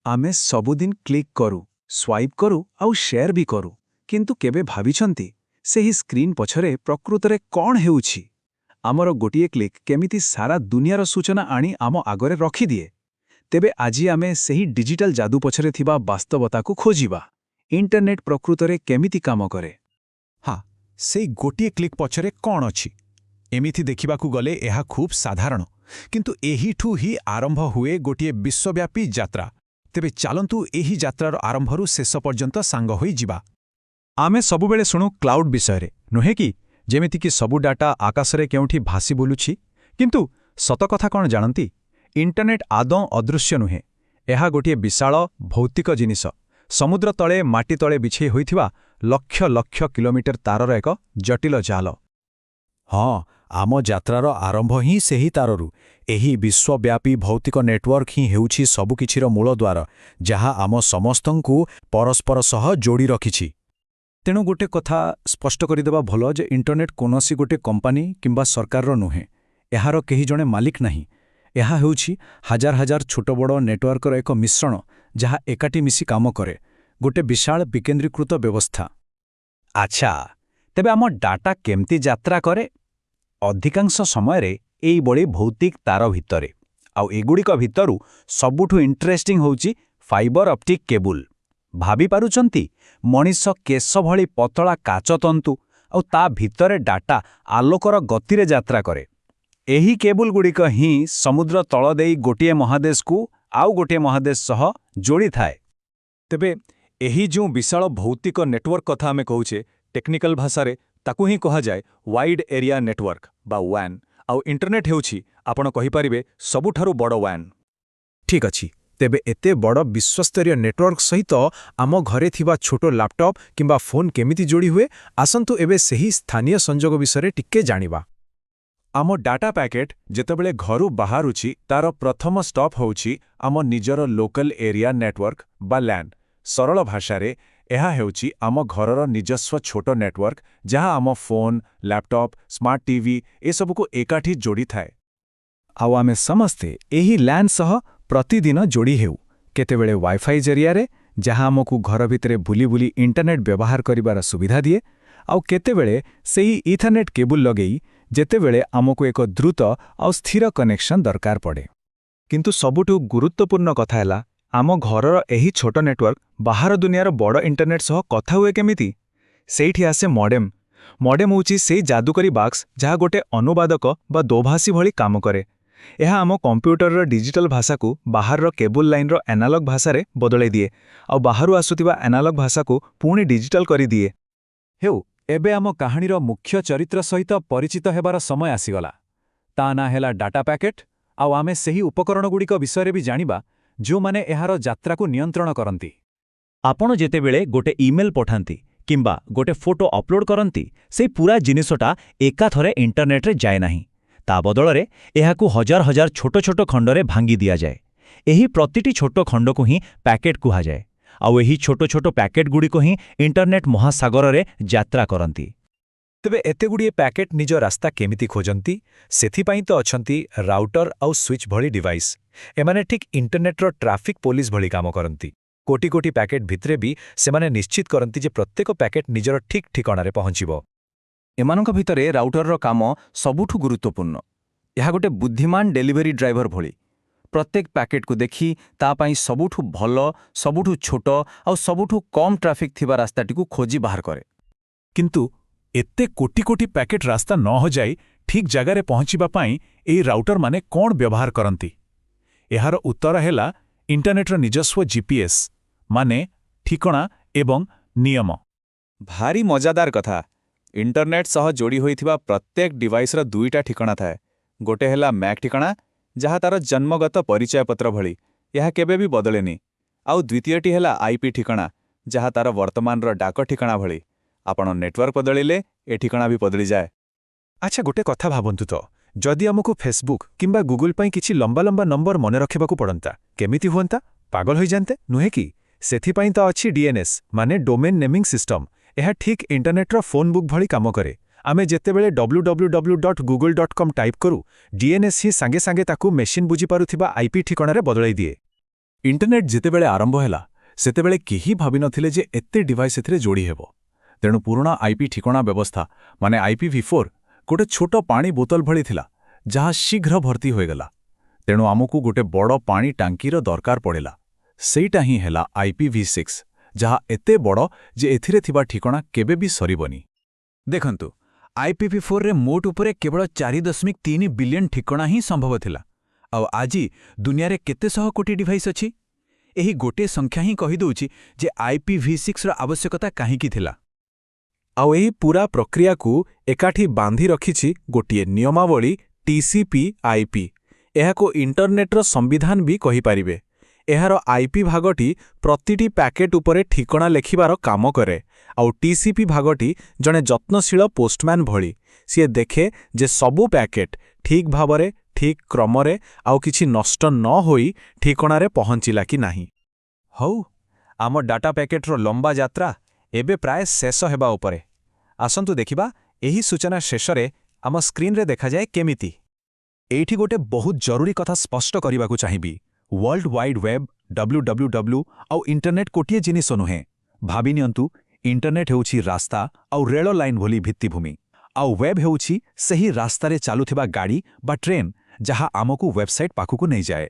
आमे सबुदिन क्लिक करू स्वाइप करू आउ शेयर भी करू किंतु केबे भाविछंती सेही स्क्रीन पछरे प्रकृतरे कौन हेउछि आमर गोटिए क्लिक केमिति सारा दुनियार सूचना आनी आम आगरे रखी दिए तेबे आजी आमे सेही डिजिटल जादू पछरे थिबा वास्तवता को खोजिबा इंटरनेट प्रकृतरे केमिति काम करे। हाँ से गोटिए क्लिक पछरे कौन अछि एमिथि देखिबाकू गले एहा खूब साधारण किंतु एहिठू ही आरंभ हुए गोटिए विश्वव्यापी यात्रा। तेबे चालंतु एही यात्रार आरंभरू शेष पर्यंत सांग होई जिबा। आमे सबुबेले शुणु क्लाउड विषय नुहे कि जेमिति कि सबु डाटा आकाशरे केउठी भासी बुलुछि किंतु सत कथा कौन जानती इंटरनेट आदौ अदृश्य नुहे एहा गोटिए विशाल भौतिक जिनिस समुद्र तले माटी तले बिछे होइथिबा लक्ष लक्ष किलोमीटर तारर एक जटिल जाल। हाँ आम यात्रार आरंभ ही सेही ताररू एही विश्वव्यापी भौतिक नेटवर्क ही हेउछि सबुकिछिर मूलद्वार जहा आम समस्तंकु परस्पर सह जोड़ी रखिछि। तेणु गोटे कथा स्पष्ट करदेवा भल जे इंटरनेट कोनोसी गोटे कंपानी किंबा सरकारर नुहे एहार केही जणे मालिक नाही एहा हेउछि हजार हजार छोट बड़ नेटवर्कर एक मिश्रण जहा एकाठी मिसी काम करे गोटे विशाल विकेंद्रीकृत व्यवस्था। अच्छा तेबे आम डाटा केमती यात्रा करे अधिकांश समय एई बड़ी भौतिक तार भितरे आउ एगुड़िक भितरु सबुठु इंटरेस्टिंग होउछि फाइबर ऑप्टिक केबुल। भाभी पारुचंती मनीष केश भली पतला काच तंतु आउ ता भितरे डाटा आलोकर गतिरे यात्रा करे एही केबुल गुड़िक ही समुद्र तल देई गोटिए महादेश को आउ गोटिए महादेश सह जोड़ी थाए। तेबे एही जो विशाल भौतिक नेटवर्क कथा आमे कहूछे टेक्निकल भाषारे ताकू ही कहा जाए वाइड एरिया नेटवर्क बा WAN आउ इंटरनेट हेउछि आपण कहि परिबे सबुठारु बड़ WAN। ठीक अछि तेबे एते बड़ विश्वस्तरीय नेटवर्क सहित आम घरे थिबा छोटो लैपटॉप किंबा फोन केमिति जोड़ी हुए आसंतु एबे सेही स्थानीय संजोग विषय टिके जानिबा। आम डाटा पैकेट जेतेबेले घरु बाहरुछि तार प्रथम स्टॉप होउछि आम निजर लोकल एरिया नेटवर्क बा LAN। सरल भाषारे एहा हेउछि आम घरर निजस्व छोटो नेटवर्क जहा आम फोन लैपटॉप स्मार्ट टीवी ए सबको एकाठी जोड़ी थाए आउ आमे समस्ते एही LAN सह प्रतिदिन जोड़ी हेउ केतेबेले वाईफाई जरियारे जहा आमकु घर भितरे बुली बुली इंटरनेट व्यवहार करिबार सुविधा दिए आउ केतेबेले सेही इथरनेट केबुल लगेई जेतेबेले आमकु एक द्रुत आउ स्थिर कनेक्शन दरकार पड़े। किंतु सबुठु गुरुत्वपूर्ण कथा हैला आम घरर एही छोटो नेटवर्क बाहर दुनियार बड़ इंटरनेट सह कथा हुए केमिति सेठी आसे मॉडेम। मॉडेम होउछि सेही जादुकरी बॉक्स जहा गोटे अनुवादक बा दोभाषी भली काम करे एहा आम कंप्यूटर डिजिटल भाषा को बाहर केबुल लाइन रो एनालॉग भाषा रे बदलाई दिए आउ बाहरु आसुतिबा एनालॉग भाषा को पुणी डिजिटल करी दिए। हेउ एबे आम कहानीर मुख्य चरित्र सहित परिचित हेबार समय आसीगला ता ना हेला डाटा पैकेट आउ आमे सेही उपकरण गुड़िक विषय भी जानिबा जो माने एहार यात्रा को नियंत्रण करंती। आपण जेतेबेले गोटे ईमेल पठांती किंबा गोटे फोटो अपलोड करंती से पूरा जिनिसटा एका थरे इंटरनेट रे जाए नाही ता बदलरे एहाकु हजार हजार छोट छोट खंडरे भांगी दिया जाए एही प्रतिटी छोट खंड को ही पैकेट कुहा जाए आउ एही छोट छोट पैकेट गुड़िक ही इंटरनेट महासागर रे यात्रा करंती। तेबे एते गुड़िए पैकेट निज रास्ता केमिति खोजंती सेथिपाई तो अछंती राउटर आउ स्विच भली डिवाइस एमाने ठीक इंटरनेट रो ट्रैफिक पुलिस भली काम करंती कोटी कोटी पैकेट भितरे भी सेमाने निश्चित करंती जे प्रत्येक पैकेट निजर ठीक ठिकाणारे पहुंचिबो। एमानक भितरे राउटर रो काम सबुठु गुरुत्वपूर्ण एहा गोटे बुद्धिमान डेलीवरी ड्राइवर भली प्रत्येक पैकेट को देखी ता पाई सबुठु भल सबुठु छोट आउ सबुठु कम ट्रैफिक थिबा रास्ताटी को खोजी बाहर करे। किंतु एते कोटी कोटी पैकेट रास्ता न हो जाई ठीक जगारे पहुंचिबा पाई एही राउटर माने कोन व्यवहार करंती एहार उत्तर हेला इंटरनेटर निजस्व जीपीएस माने ठिकणा एवं नियम। भारी मजादार कथा इंटरनेट सह जोड़ी होइथिबा प्रत्येक डिवाइस रा दुईटा ठिकणा थाए गोटे हेला मैक ठिकणा जहा तार जन्मगत परिचय पत्र भली यह केबे भी बदलेनी आउ द्वितीयटी हेला आईपी ठिकणा जहा तार वर्तमान रो डाक ठिकणा भली आपण नेटवर्क बदलिले ए ठिकणा भी बदली जाए। अच्छा गोटे कथा भाबंतु तो जदि आमको फेसबुक किंबा गूगल पाई किछि लंबा लंबा नंबर मने रखिबाकू पड़ंता केमिति हुअंता पागल होई जानते नुहे कि सेथिपाई तो अछि डीएनएस माने डोमेन नेमिंग सिस्टम एहा ठीक इंटरनेट रो फोन बुक भली काम करे आमे जेतेबेले www.google.com टाइप करू डीएनएस ही सांगे सांगे ताकू मेशिन बुझी पारुथिबा आईपी ठिकणारे बदलाई दिए। ଇଣ୍ଟରନେଟ୍ ଯେତେବେଳେ ଆରମ୍ଭ ହେଲା ସେତେବେଳେ କେହି ଭାବିନଥିଲେ ଯେ ଏତେ ଡିଭାଇସ୍ ଏଥିରେ ଯୋଡ଼ି ହେବ। ତେଣୁ ପୁରୁଣା ଆଇପି ଠିକଣା ବ୍ୟବସ୍ଥା ମାନେ IPv4 ଗୋଟେ ଛୋଟ ପାଣି ବୋତଲ ଭଳି ଥିଲା, ଯାହା ଶୀଘ୍ର ଭର୍ତ୍ତି ହୋଇଗଲା। ତେଣୁ ଆମକୁ ଗୋଟେ ବଡ଼ ପାଣି ଟାଙ୍କିର ଦରକାର ପଡ଼ିଲା। ସେଇଟା ହିଁ ହେଲା IPv6, ଯାହା ଏତେ ବଡ଼ ଯେ ଏଥିରେ ଥିବା ଠିକଣା କେବେ ବି ସରିବନି। ଦେଖନ୍ତୁ, IPv4ରେ ମୋଟ ଉପରେ କେବଳ 4.3 ବିଲିୟନ ଠିକଣା ହିଁ ସମ୍ଭବ ଥିଲା। ଆଉ ଆଜି ଦୁନିଆରେ କେତେ ଶହ କୋଟି ଡିଭାଇସ୍ ଅଛି? ଏହି ଗୋଟିଏ ସଂଖ୍ୟା ହିଁ କହିଦେଉଛି ଯେ IPv6ର ଆବଶ୍ୟକତା କାହିଁକି ଥିଲା। ଆଉ ଏହି ପୁରା ପ୍ରକ୍ରିୟାକୁ ଏକାଠି ବାନ୍ଧି ରଖିଛି ଗୋଟିଏ ନିୟମାବଳୀ TCP/IP। ଏହାକୁ ଇଣ୍ଟରନେଟ୍ର ସମ୍ବିଧାନ ବି କହିପାରିବେ। ଏହାର IP ଭାଗଟି ପ୍ରତିଟି ପ୍ୟାକେଟ୍ ଉପରେ ଠିକଣା ଲେଖିବାର କାମ କରେ, ଆଉ TCP ଭାଗଟି ଜଣେ ଯତ୍ନଶୀଳ ପୋଷ୍ଟମ୍ୟାନ୍ ଭଳି। ସିଏ ଦେଖେ ଯେ ସବୁ ପ୍ୟାକେଟ୍ ଠିକ୍ ଭାବରେ, ଠିକ୍ କ୍ରମରେ ଆଉ କିଛି ନଷ୍ଟ ନ ହୋଇ ଠିକଣାରେ ପହଞ୍ଚିଲା କି ନାହିଁ। ହଉ, ଆମ ଡାଟା ପ୍ୟାକେଟ୍ର ଲମ୍ବା ଯାତ୍ରା ଏବେ ପ୍ରାୟ ଶେଷ ହେବା ଉପରେ। ଆସନ୍ତୁ ଦେଖିବା ଏହି ସୂଚନା ଶେଷରେ ଆମ ସ୍କ୍ରିନରେ ଦେଖାଯାଏ କେମିତି। ଏଇଠି ଗୋଟେ ବହୁତ ଜରୁରୀ କଥା ସ୍ପଷ୍ଟ କରିବାକୁ ଚାହିଁବି। ୱାର୍ଲଡ ୱାଇଡ୍ ୱେବ୍ WWW ଆଉ ଇଣ୍ଟରନେଟ୍ ଗୋଟିଏ ଜିନିଷ ନୁହେଁ। ଭାବିନିଅନ୍ତୁ, ଇଣ୍ଟରନେଟ୍ ହେଉଛି ରାସ୍ତା ଆଉ ରେଳ ଲାଇନ୍ ଭଳି ଭିତ୍ତିଭୂମି, ଆଉ ୱେବ୍ ହେଉଛି ସେହି ରାସ୍ତାରେ ଚାଲୁଥିବା ଗାଡ଼ି ବା ଟ୍ରେନ୍ ଯାହା ଆମକୁ ୱେବସାଇଟ୍ ପାଖକୁ ନେଇଯାଏ।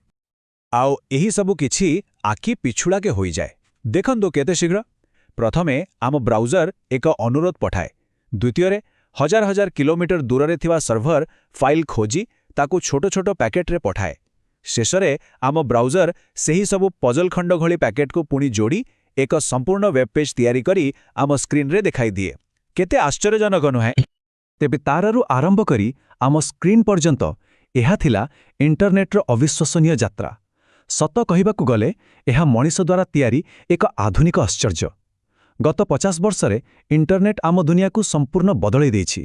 ଆଉ ଏହି ସବୁ କିଛି ଆଖି ପିଛୁଳାକେ ହୋଇଯାଏ। ଦେଖନ୍ତୁ କେତେ ଶୀଘ୍ର। ପ୍ରଥମେ ଆମ ବ୍ରାଉଜର ଏକ ଅନୁରୋଧ ପଠାଏ। ଦ୍ୱିତୀୟରେ ହଜାର ହଜାର କିଲୋମିଟର ଦୂରରେ ଥିବା ସର୍ଭର ଫାଇଲ୍ ଖୋଜି ତାକୁ ଛୋଟ ଛୋଟ ପ୍ୟାକେଟ୍ରେ ପଠାଏ। ଶେଷରେ ଆମ ବ୍ରାଉଜର ସେହି ସବୁ ପଜଲ ଖଣ୍ଡ ଭଳି ପ୍ୟାକେଟ୍କୁ ପୁଣି ଯୋଡ଼ି ଏକ ସମ୍ପୂର୍ଣ୍ଣ ୱେବ୍ ପେଜ୍ ତିଆରି କରି ଆମ ସ୍କ୍ରିନରେ ଦେଖାଇଦିଏ। କେତେ ଆଶ୍ଚର୍ଯ୍ୟଜନକ ନୁହେଁ? ତେବେ ତାରରୁ ଆରମ୍ଭ କରି ଆମ ସ୍କ୍ରିନ୍ ପର୍ଯ୍ୟନ୍ତ ଏହା ଥିଲା ଇଣ୍ଟରନେଟ୍ର ଅବିଶ୍ୱସନୀୟ ଯାତ୍ରା। ସତ କହିବାକୁ ଗଲେ ଏହା ମଣିଷ ଦ୍ୱାରା ତିଆରି ଏକ ଆଧୁନିକ ଆଶ୍ଚର୍ଯ୍ୟ। ଗତ 50 ବର୍ଷରେ ଇଣ୍ଟରନେଟ୍ ଆମ ଦୁନିଆକୁ ସମ୍ପୂର୍ଣ୍ଣ ବଦଳାଇ ଦେଇଛି।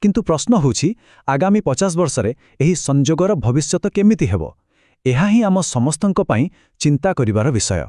କିନ୍ତୁ ପ୍ରଶ୍ନ ହେଉଛି, ଆଗାମୀ 50 ବର୍ଷରେ ଏହି ସଂଯୋଗର ଭବିଷ୍ୟତ କେମିତି ହେବ? ଏହା ହିଁ ଆମ ସମସ୍ତଙ୍କ ପାଇଁ ଚିନ୍ତା କରିବାର ବିଷୟ।